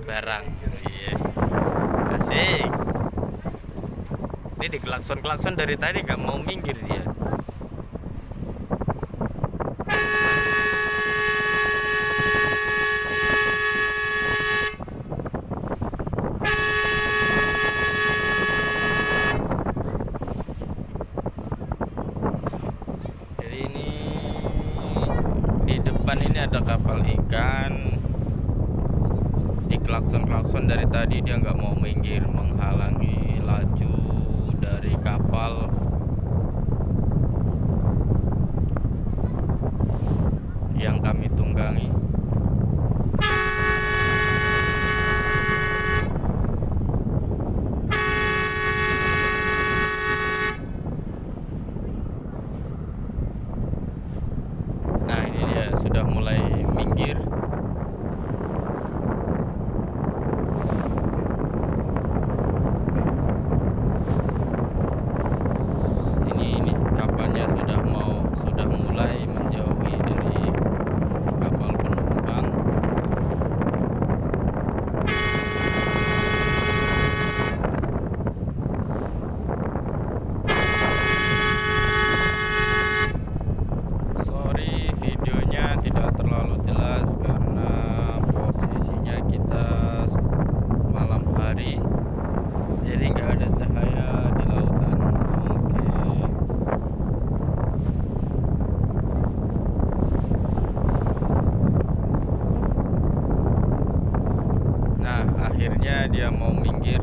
barang. Iya. Asik. Ini di klakson dari tadi nggak mau minggir dia. Jadi ini di depan ini ada kapal ikan. Di klakson dari tadi dia nggak mau minggir, menghalangi laju dari kapal yang kami tunggangi. Nah, ini dia sudah mulai minggir. Ini kapalnya sudah mulai menjauhi dari kapal penumpang. Sorry, videonya tidak terlalu jelas karena posisinya kita malam hari, jadi nggak ada cahaya di lautan. Oke. Nah, akhirnya dia mau minggir.